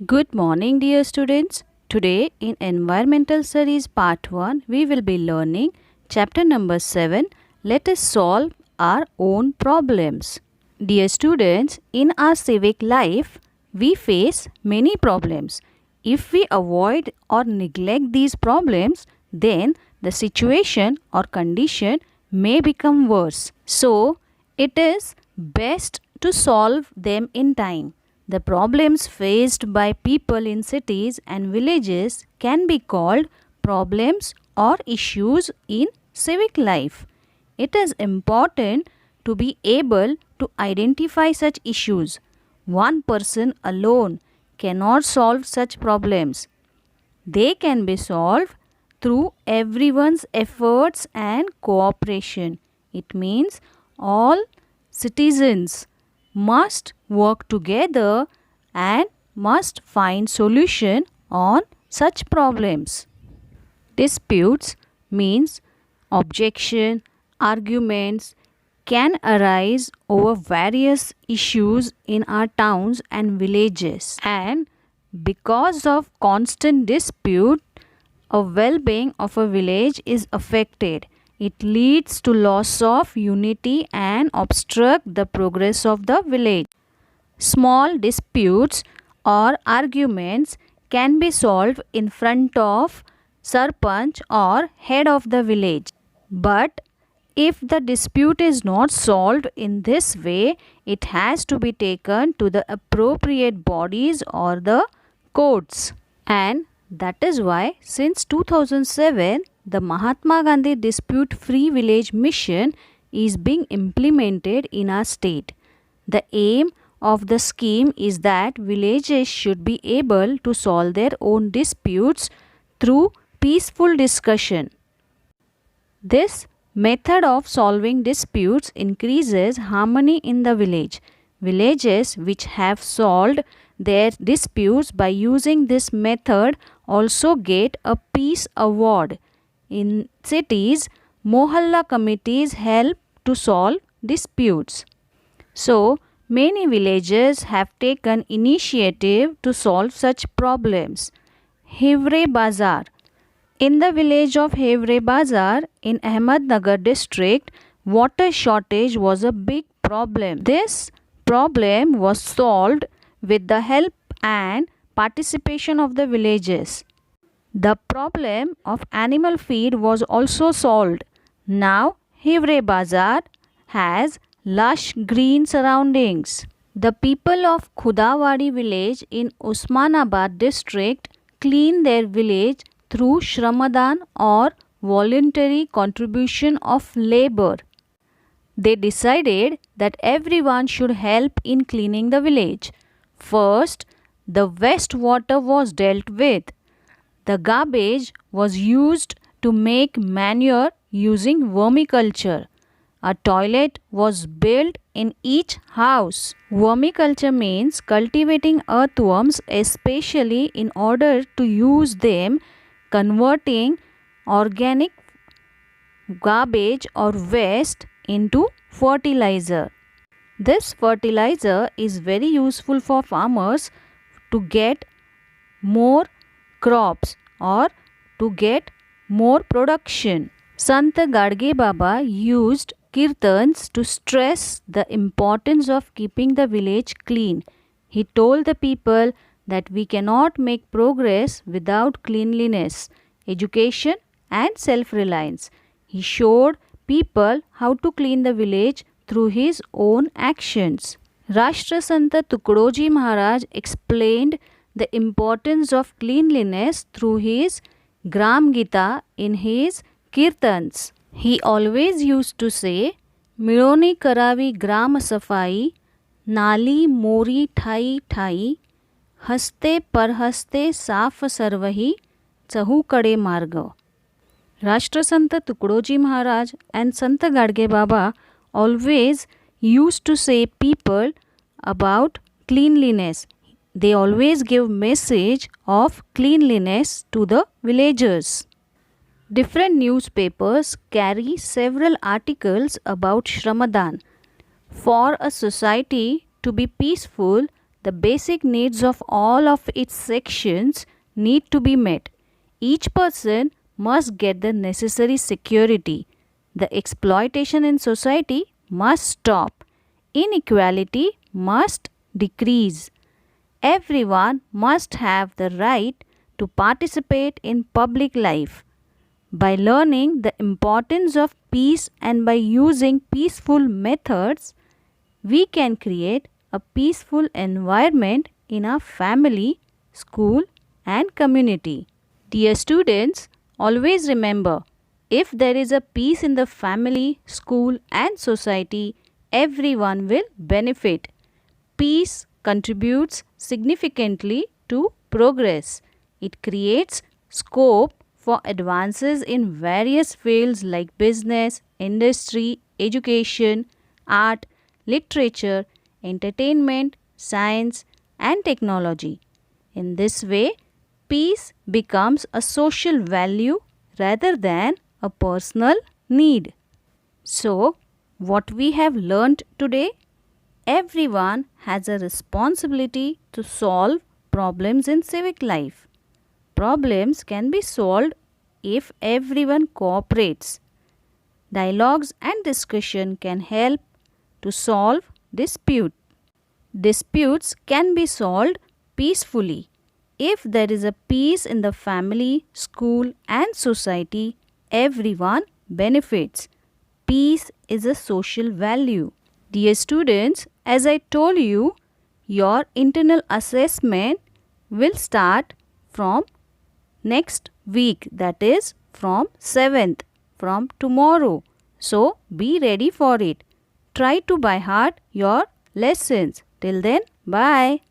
Good morning, dear students. Today, in Environmental Studies Part 1, we will be learning chapter number 7. Let us solve our own problems. Dear students, in our civic life, we face many problems. If we avoid or neglect these problems, then the situation or condition may become worse. So, it is best to solve them in time. The problems faced by people in cities and villages can be called problems or issues in civic life. It is important to be able to identify such issues. One person alone cannot solve such problems. They can be solved through everyone's efforts and cooperation. It means all citizens must work together and must find solution on such problems. Disputes means objection, arguments can arise over various issues in our towns and villages, and because of constant dispute a well-being of a village is affected. It leads to loss of unity and obstruct the progress of the village. Small disputes or arguments can be solved in front of sarpanch or head of the village. But if the dispute is not solved in this way, it has to be taken to the appropriate bodies or the courts. And that is why since 2007 the Mahatma Gandhi Dispute Free Village Mission is being implemented in our state. The aim of the scheme is that villages should be able to solve their own disputes through peaceful discussion. This method of solving disputes increases harmony in the village. Villages which have solved their disputes by using this method also get a peace award. In cities, Mohalla committees help to solve disputes. So, many villages have taken initiative to solve such problems. Hivre Bazar. In the village of Hivre Bazar in Ahmednagar district, water shortage was a big problem. This problem was solved with the help and participation of the villages. The problem of animal feed was also solved. Now, Hivre Bazar has lush green surroundings. The people of Khudawadi village in Usmanabad district clean their village through Shramadan or voluntary contribution of labor. They decided that everyone should help in cleaning the village. First, the wastewater was dealt with. The garbage was used to make manure using vermiculture. A toilet was built in each house. Vermiculture means cultivating earthworms, especially in order to use them, converting organic garbage or waste into fertilizer. This fertilizer is very useful for farmers to get more crops or to get more production. Sant Gadge Baba used kirtans to stress the importance of keeping the village clean. He told the people that we cannot make progress without cleanliness, education and self-reliance. He showed people how to clean the village through his own actions. Rashtrasanta Tukdoji Maharaj explained the importance of cleanliness through his Gram Gita in his Kirtans. He always used to say, Mironi Karavi Gram Safai, Nali Mori Thai Thai, Haste Parhaste Saf Sarvahi, Chahu Kade Marga. Rashtrasanta Tukdoji Maharaj and Sant Gadge Baba always used to say people about cleanliness. They always give message of cleanliness to the villagers. Different newspapers carry several articles about Shramadan. For a society to be peaceful, The basic needs of all of its sections need to be met. Each person must get the necessary security. The exploitation in society must stop. Inequality must decrease. Everyone must have the right to participate in public life. By learning the importance of peace and by using peaceful methods, we can create a peaceful environment in our family, school, and community. Dear students, always remember, if there is a peace in the family, school, and society, everyone will benefit. Peace contributes significantly to progress. It creates scope for advances in various fields like business, industry, education, art, literature, entertainment, science, and technology. In this way, peace becomes a social value rather than a personal need. So, what we have learnt today? Everyone has a responsibility to solve problems in civic life. Problems can be solved if everyone cooperates. Dialogues and discussion can help to solve disputes. Disputes can be solved peacefully. If there is a peace in the family, school, and society, everyone benefits. Peace is a social value. Dear students, as I told you, your internal assessment will start from next week, that is from 7th, from tomorrow. So be ready for it. Try to by heart your lessons. Till then, bye.